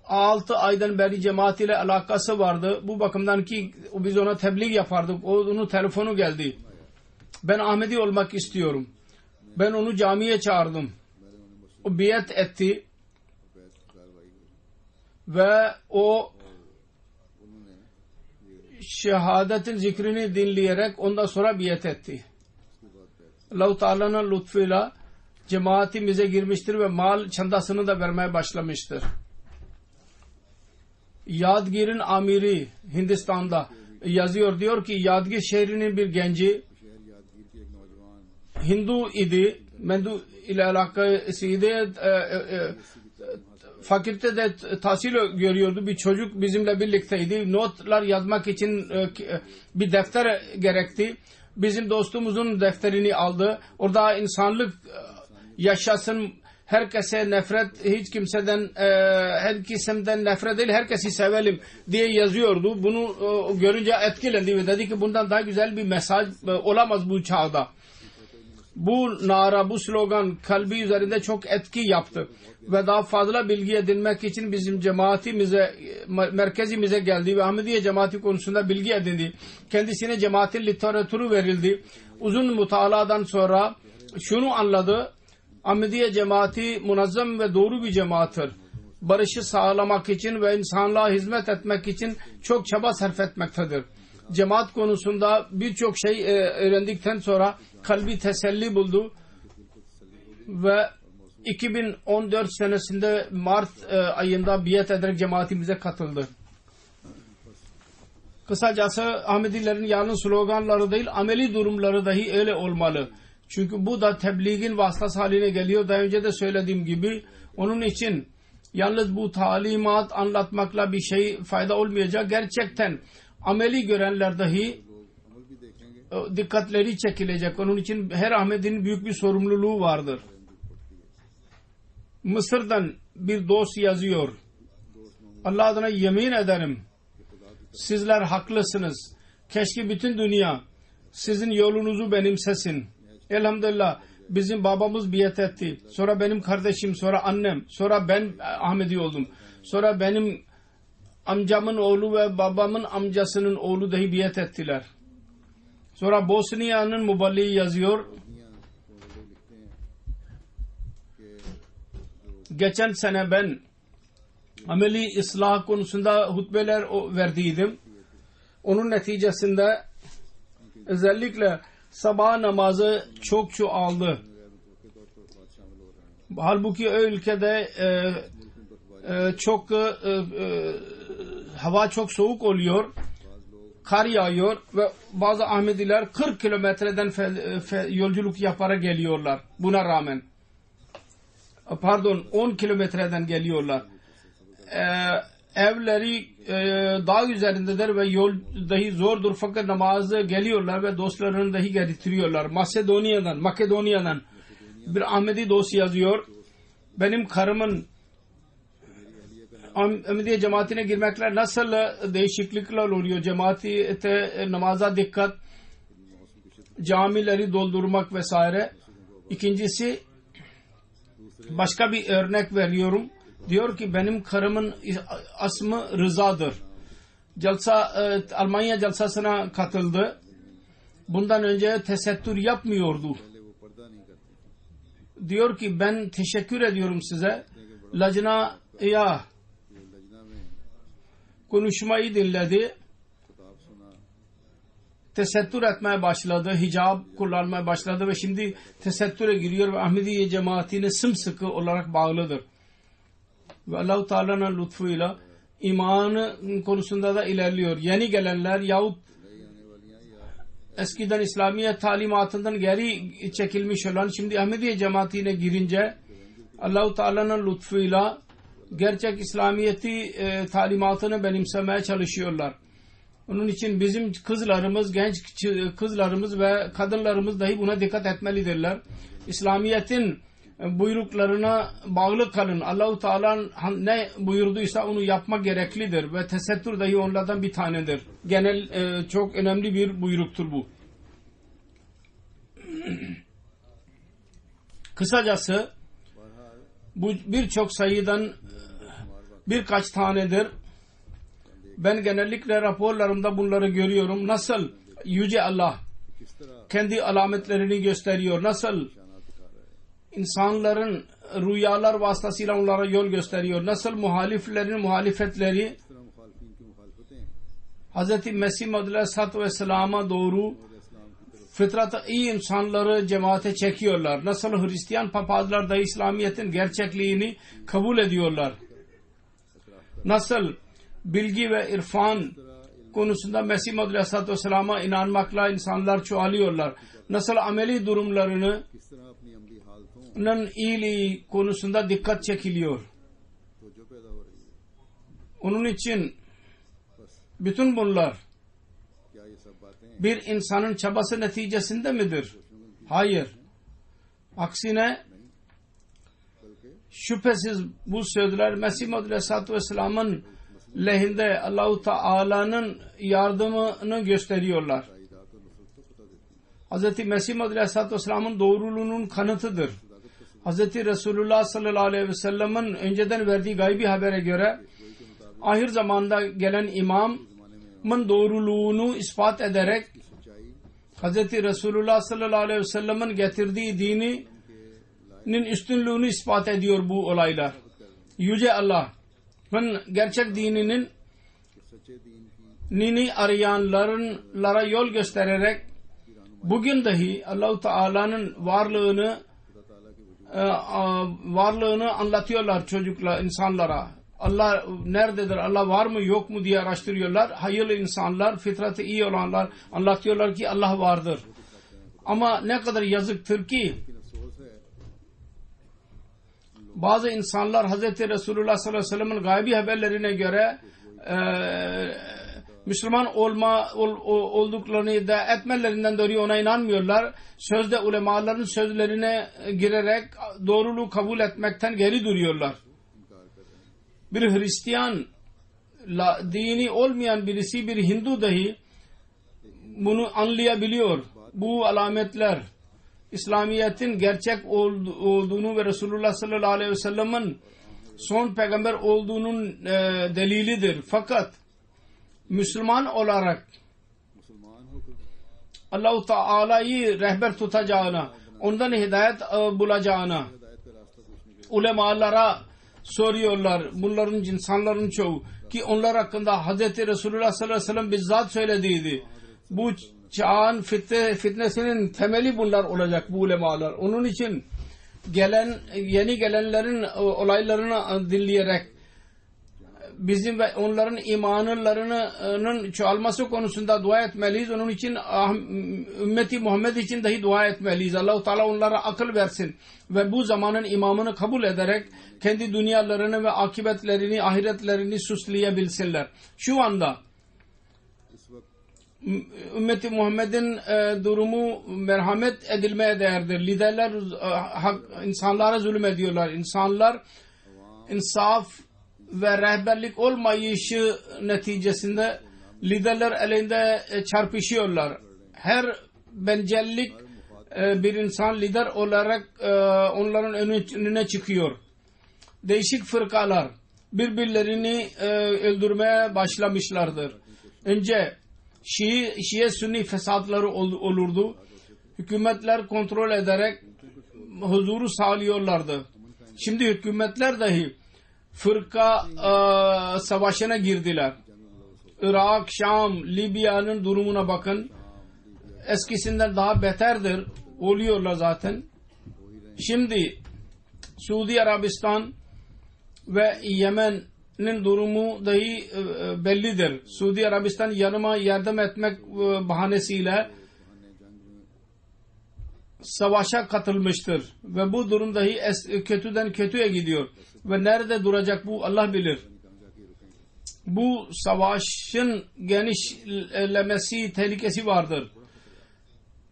6 aydan beri cemaat ile alakası vardı. Bu bakımdan ki biz ona tebliğ yapardık. Onun telefonu geldi. Ben Ahmedi olmak istiyorum. Ben onu camiye çağırdım. O biat etti. Ve o şehadetin zikrini dinleyerek ondan sonra biat etti. Allah-u Teala'nın lütfuyla cemaatimize girmiştir ve mal çandasını da vermeye başlamıştır. Yadgir'in amiri Hindistan'da yazıyor, diyor ki Yadgir şehrinin bir genci Hindu idi, Mendu ile alakasıydı, fakültede tahsil görüyordu. Bir çocuk bizimle birlikteydi. Notlar yazmak için bir defter gerekti. Bizim dostumuzun defterini aldı. Orada insanlık yaşasın, herkese nefret, hiç kimseden her kesimden nefret değil, herkesi sevelim diye yazıyordu. Bunu görünce etkilendi ve dedi ki bundan daha güzel bir mesaj olamaz bu çağda. Bu nara, bu slogan kalbi üzerinde çok etki yaptı ve daha fazla bilgi edinmek için bizim cemaatimize, merkezimize geldi ve Ahmediye cemaati konusunda bilgi edindi. Kendisine cemaatin literatürü verildi. Uzun mutaladan sonra şunu anladı: Ahmediye cemaati munazzam ve doğru bir cemaattir. Barışı sağlamak için ve insanlığa hizmet etmek için çok çaba sarf etmektedir. Cemaat konusunda birçok şey öğrendikten sonra kalbi teselli buldu ve 2014 senesinde Mart ayında biat ederek cemaatimize katıldı. Kısacası Ahmedilerin yalnız sloganları değil, ameli durumları dahi öyle olmalı. Çünkü bu da tebliğin vasıtası haline geliyor. Daha önce de söylediğim gibi onun için yalnız bu talimat anlatmakla bir şey fayda olmayacak. Gerçekten ameli görenler dahi dikkatleri çekilecek. Onun için her Ahmedi'nin büyük bir sorumluluğu vardır. Mısır'dan bir dost yazıyor. Allah adına yemin ederim sizler haklısınız. Keşke bütün dünya sizin yolunuzu benimsesin. Elhamdülillah bizim babamız biat etti. Sonra benim kardeşim, sonra annem, sonra ben Ahmedi oldum. Sonra benim amcamın oğlu ve babamın amcasının oğlu dahi biat ettiler. Sonra Bosniya'nın muballiği yazıyor. Geçen sene ben ameli ıslah konusunda hutbeler verdiydim. Onun neticesinde özellikle sabah namazı çok çoğaldı. Halbuki o ülkede hava çok soğuk oluyor. Kar yağıyor ve bazı Ahmediler 40 kilometreden yolculuk yaparak geliyorlar. Buna rağmen 10 kilometreden geliyorlar. Evleri dağ üzerindedir ve yol dahi zordur, fakat namazı geliyorlar ve dostlarını dahi getiriyorlar. Makedonya'dan bir Ahmedi dost yazıyor. Benim karımın Ahmediye cemaatine girmekler nasıl değişiklikler oluyor? Cemaate namaza dikkat, camileri doldurmak vesaire. İkincisi, başka bir örnek veriyorum. Diyor ki benim karımın asmı Rıza'dır. Almanya jalsasına katıldı. Bundan önce tesettür yapmıyordu. Diyor ki ben teşekkür ediyorum size. Lacna'ya konuşmayı dinledi. Tesettür etmeye başladı. Hicab kullanmaya başladı ve şimdi tesettüre giriyor ve Ahmediye cemaatine sımsıkı olarak bağlıdır. Ve Allah-u Teala'nın lütfuyla imanı konusunda da ilerliyor. Yeni gelenler yahut eskiden İslamiyet talimatından geri çekilmiş olan şimdi Ahmediye cemaatine girince Allah-u Teala'nın lütfuyla gerçek İslamiyeti talimatını benimsemeye çalışıyorlar. Onun için bizim kızlarımız, genç kızlarımız ve kadınlarımız dahi buna dikkat etmelidirler. İslamiyet'in buyruklarına bağlı kalın. Allah-u Teala ne buyurduysa onu yapmak gereklidir ve tesettür dahi onlardan bir tanedir. Genel çok önemli bir buyruktur bu. Kısacası bu birçok sayıdan birkaç tanedir. Ben genellikle raporlarımda bunları görüyorum. Nasıl Yüce Allah kendi alametlerini gösteriyor. Nasıl insanların rüyalar vasıtasıyla onlara yol gösteriyor. Nasıl muhaliflerin muhalefetleri Hz. Mesih Maud Aleyhisselatü Vesselam'a doğru fıtratı iyi insanları cemaate çekiyorlar. Nasıl Hristiyan papazlar da İslamiyet'in gerçekliğini kabul ediyorlar. Nasıl bilgi ve irfan konusunda Mesih Maud Aleyhisselatü Vesselam'a inanmakla insanlar çoğalıyorlar. Nasıl ameli durumlarının iyiliği konusunda dikkat çekiliyor. Onun için bütün bunlar bir insanın çabası neticesinde midir? Hayır. Aksine şüphesiz bu sözler Mesih Maud Aleyhisselatü Vesselam'ın lehinde Allah-u Teala'nın yardımını gösteriyorlar. Hz. Mesih Maud Aleyhisselatü Vesselam'ın doğruluğunun kanıtıdır. Hz. Resulullah sallallahu aleyhi ve sellem'in önceden verdiği gaybi habere göre ahir zamanda gelen imamın doğruluğunu ispat ederek Hz. Resulullah sallallahu aleyhi ve sellem'in getirdiği dininin üstünlüğünü ispat ediyor bu olaylar. Yüce Allah'ın gerçek dinini arayanlara yol göstererek bugün dahi Allah-u Teala'nın varlığını anlatıyorlar insanlara. Allah nerededir, Allah var mı yok mu diye araştırıyorlar. Hayırlı insanlar, fıtratı iyi olanlar anlatıyorlar ki Allah vardır. Ama ne kadar yazıktır ki bazı insanlar Hz. Resulullah sallallahu aleyhi ve sellem'in gaybi haberlerine göre Müslüman olduklarını da etmelerinden dolayı ona inanmıyorlar. Sözde ulemaların sözlerine girerek doğruluğu kabul etmekten geri duruyorlar. Bir Hristiyan dini olmayan birisi, bir Hindu dahi bunu anlayabiliyor. Bu alametler İslamiyet'in gerçek olduğunu ve Resulullah sallallahu aleyhi ve sellem'in son peygamber olduğunun delilidir. Fakat Müslüman olarak Allah-u Teala'yı rehber tutacağına, ondan hidayet bulacağına ulemalara soruyorlar. Bunların insanların çoğu ki onlar hakkında Hz. Resulullah sallallahu aleyhi ve sellem bizzat söylediydi. Bu çağın fitnesinin temeli bunlar olacak, bu ulemalar. Onun için yeni gelenlerin olaylarını dinleyerek bizim ve onların imanlarının çoğalması konusunda dua etmeliyiz. Onun için ümmeti Muhammed için dahi dua etmeliyiz. Allah-u Teala onlara akıl versin ve bu zamanın imamını kabul ederek kendi dünyalarını ve akıbetlerini, ahiretlerini süsleyebilsinler. Şu anda ümmeti Muhammed'in durumu merhamet edilmeye değerdir. Liderler insanlara zulüm ediyorlar. İnsanlar insaf ve rehberlik olmayışı neticesinde liderler elinde çarpışıyorlar. Her bencellik bir insan lider olarak onların önüne çıkıyor. Değişik fırkalar birbirlerini öldürmeye başlamışlardır. Önce Şii Sünni fesatları olurdu. Hükümetler kontrol ederek huzuru sağlıyorlardı. Şimdi hükümetler dahi fırka savaşına girdiler. Irak, Şam, Libya'nın durumuna bakın. Eskisinden daha beterdir. Oluyorlar zaten. Şimdi Suudi Arabistan ve Yemen'in durumu dahi bellidir. Suudi Arabistan yanıma yardım etmek bahanesiyle savaşa katılmıştır. Ve bu durum dahi kötüden kötüye gidiyor. Ve nerede duracak bu Allah bilir. Bu savaşın genişlemesi tehlikesi vardır.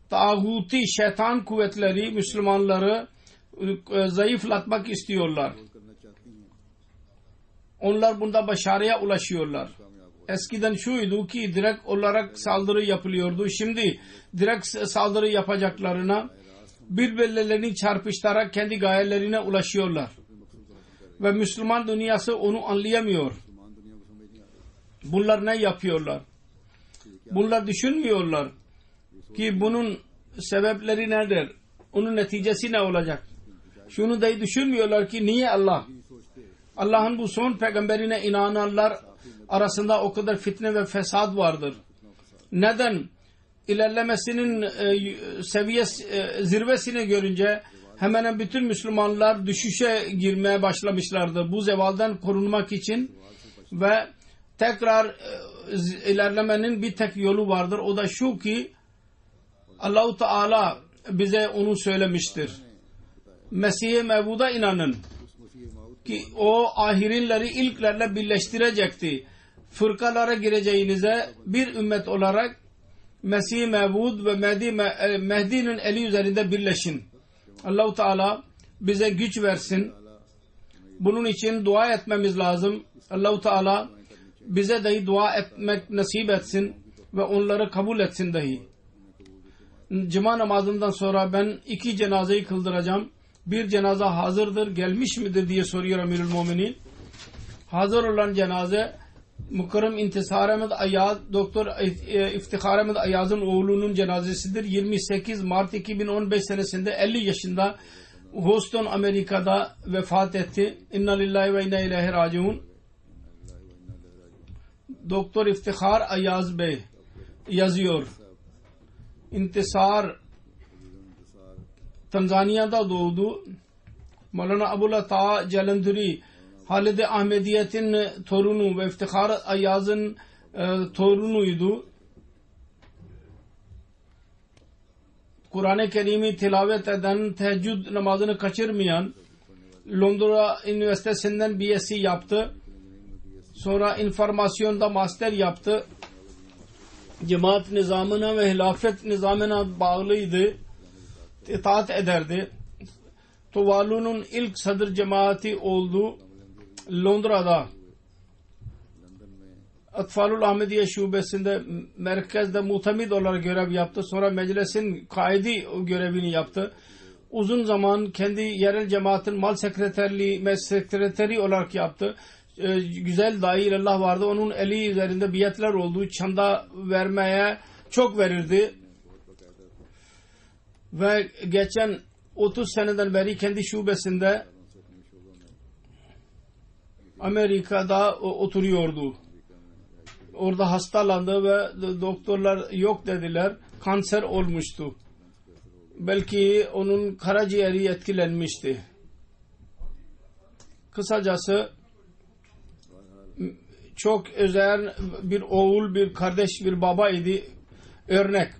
Tağuti şeytan kuvvetleri Müslümanları zayıflatmak istiyorlar. Onlar bunda başarıya ulaşıyorlar. Eskiden şuydu ki direkt olarak saldırı yapılıyordu. Şimdi direkt saldırı yapacaklarına birbirlerini çarpıştırarak kendi gayelerine ulaşıyorlar. Ve Müslüman dünyası onu anlayamıyor. Bunlar ne yapıyorlar? Bunlar düşünmüyorlar ki bunun sebepleri nedir? Onun neticesi ne olacak? Şunu dahi düşünmüyorlar ki niye Allah'ın bu son peygamberine inananlar arasında o kadar fitne ve fesat vardır. Neden? İlerlemesinin zirvesini görünce hemen bütün Müslümanlar düşüşe girmeye başlamışlardı. Bu zevalden korunmak için ve tekrar ilerlemenin bir tek yolu vardır. O da şu ki Allah-u Teala bize onu söylemiştir. Mesih-i Mevud'a inanın ki o ahirinleri ilklerle birleştirecekti. Fırkalara gireceğinize bir ümmet olarak Mesih-i Mevud ve Mehdi'nin eli üzerinde birleşin. Allah-u Teala bize güç versin. Bunun için dua etmemiz lazım. Allah-u Teala bize dahi dua etmek nasip etsin ve onları kabul etsin dahi. Cuma namazından sonra ben 2 cenazeyi kıldıracağım. Bir cenaze hazırdır, gelmiş midir diye soruyor Emirül Muminin. Hazır olan cenaze Mukarrem İntisar Ahmed Ayaz, Doktor İftihar Ahmed Ayaz'ın oğlunun cenazesidir. 28 Mart 2015 senesinde 50 yaşında Houston, Amerika'da vefat etti. İnna lillahi ve inna ileyhi raciun. Doktor İftihar Ayaz Bey yazıyor. İntisar Tanzanya'da doğdu. Maulana Abdullah Taha Jalandhuri Halid-i Ahmediyet'in torunu ve İftihar Ayaz'ın torunuydu. Kur'an-ı Kerim'i tilavet eden, teheccüd namazını kaçırmayan, Londra Üniversitesi'nden BSc yaptı. Sonra informasyonda master yaptı. Cemaat nizamına ve hilafet nizamına bağlıydı. İtaat ederdi. Tuvalu'nun ilk sadır cemaati oldu. Londra'da Atfalul Ahmediye şubesinde merkezde muhtemid olarak görev yaptı. Sonra meclisin kaidi görevini yaptı. Uzun zaman kendi yerel cemaatin mal sekreteri olarak yaptı. Güzel dahi ilallah vardı. Onun eli üzerinde biatler oldu. Çanda vermeye çok verirdi. Ve geçen 30 seneden beri kendi şubesinde Amerika'da oturuyordu. Orada hastalandı ve doktorlar yok dediler. Kanser olmuştu. Belki onun karaciğeri etkilenmişti. Kısacası çok özel bir oğul, bir kardeş, bir baba idi. Örnek.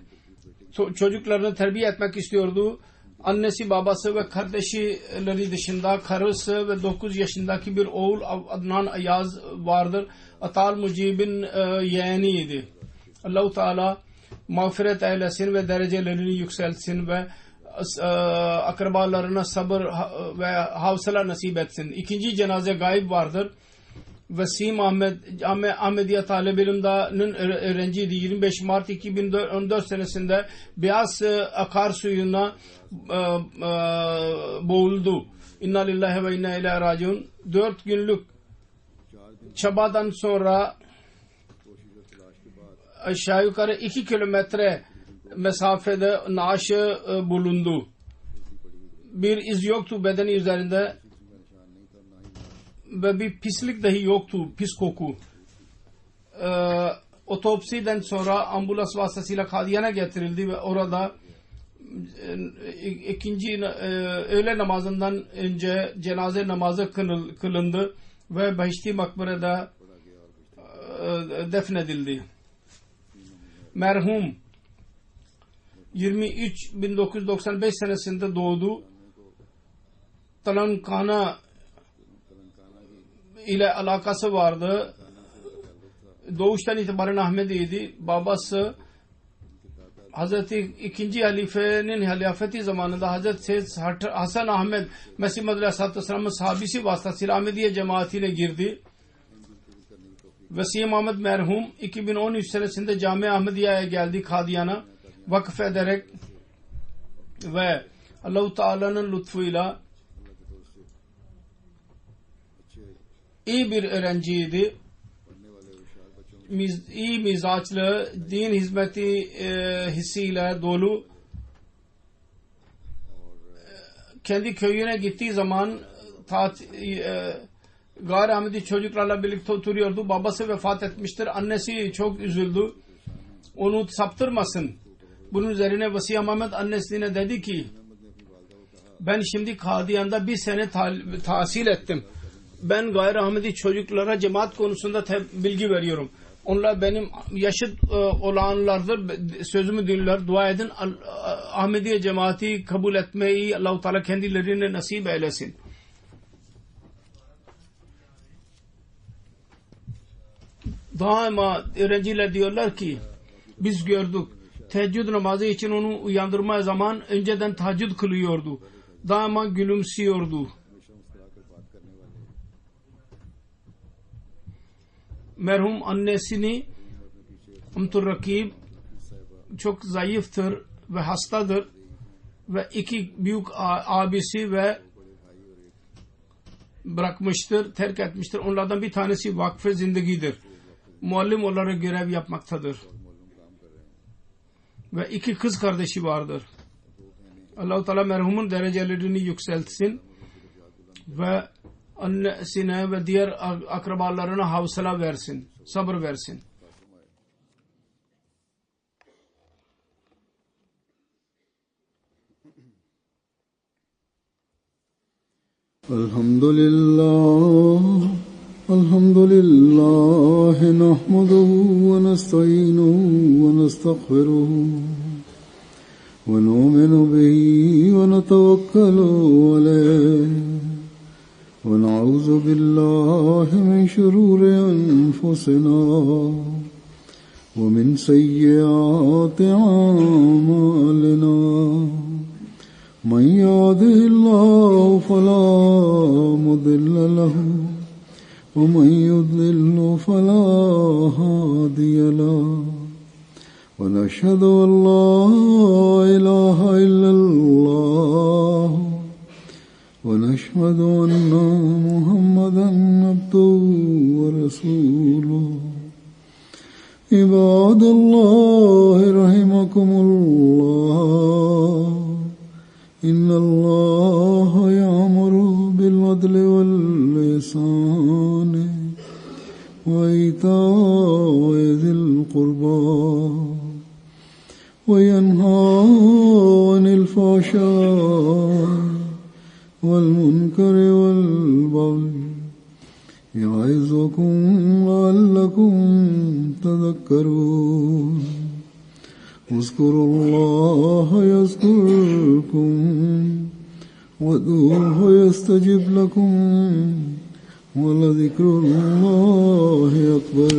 Çocuklarını terbiye etmek istiyordu. Annesi, babası ve kardeşleri dışında karısı ve 9 yaşındaki bir oğul Adnan Ayaz vardır. Atal Mucib'in yeğeniydi. Allah-u Teala mağfiret eylesin ve derecelerini yükseltsin ve akrabalarına sabır ve havsala nasip etsin. İkinci cenaze gayb vardır. Vesim Ahmediye Talib İlim'nin öğrenciydi. 25 Mart 2014 senesinde Beyaz akarsuyuna boğuldu. İnna lillahi ve inna ileyhi raciun. 4 günlük çabadan sonra aşağı yukarı 2 kilometre mesafede naaşı bulundu. Bir iz yoktu bedeni üzerinde ve bir pislik dahi yoktu, pis koku. Otopsiden sonra ambulans vasıtasıyla Kadiyan'a getirildi ve orada ikinci öğle namazından önce cenaze namazı kılındı ve Behişti Makbare'de defnedildi. Merhum 1995 senesinde doğdu. Talankana ile alakası vardı. Doğuştan itibaren Ahmediydi. Babası Hazreti II. Halife'nin hilafeti zamanında Hazreti Hasan Ahmed Mesih Madri Aleyhisselatü Vesselam'ın sahabisi vasıtasıyla Ahmediye cemaatine girdi. Vesim Ahmed merhum 2013 senesinde Cami Ahmediye'ye geldi Kadiyan'a vakıf ederek ve Allah-u Teala'nın lütfuyla iyi bir öğrenciydi. İyi mizaçlı, din hizmeti hissiyle dolu. Kendi köyüne gittiği zaman gayri Ahmedi çocuklarla birlikte oturuyordu. Babası vefat etmiştir. Annesi çok üzüldü. Onu saptırmasın. Bunun üzerine Vesim Ahmed annesine dedi ki ben şimdi Kadiyan'da bir sene tahsil ettim. Ben gayri Ahmedi çocuklara cemaat konusunda bilgi veriyorum. Onlar benim yaşıt olanlardır. Sözümü dinler. Dua edin. Ahmediye cemaati kabul etmeyi Allah-u Teala kendilerine nasip eylesin. Daima öğrenciler diyorlar ki biz gördük. Teheccüd namazı için onu uyandırma zaman önceden teheccüd kılıyordu. Daima gülümsüyordu. Merhum annesini Amtur Rakib çok zayıftır ve hastadır ve 2 büyük abisi ve bırakmıştır, terk etmiştir. Onlardan bir tanesi vakfe zindegidir. Muallim olarak görev yapmaktadır. Ve 2 kız kardeşi vardır. Allah-u Teala merhumun derecelerini yükseltsin ve annesine ve diğer akrabalarına havsala versin, sabır versin. Elhamdülillah nahmaduhu ve nestainuhu ve nestağfiruhu ve nu'minu bihi ve netevekkalu aleyh. ونعوذ بالله من شرور أنفسنا ومن سيئات أعمالنا من يهده الله فلا مضل له ومن يضلل فلا هادي له ونشهد أن لا إله إلا الله ونشهد أن محمدا عبده ورسوله عباد الله رحمكم الله إن الله يأمر بالعدل والإحسان وإيتاء ذي القربى وينهى عن الفحشاء والمنكر والبغي يعظكم لعلكم تذكرون اذكروا الله يذكركم وادعوه يستجب لكم ولذكر الله أكبر.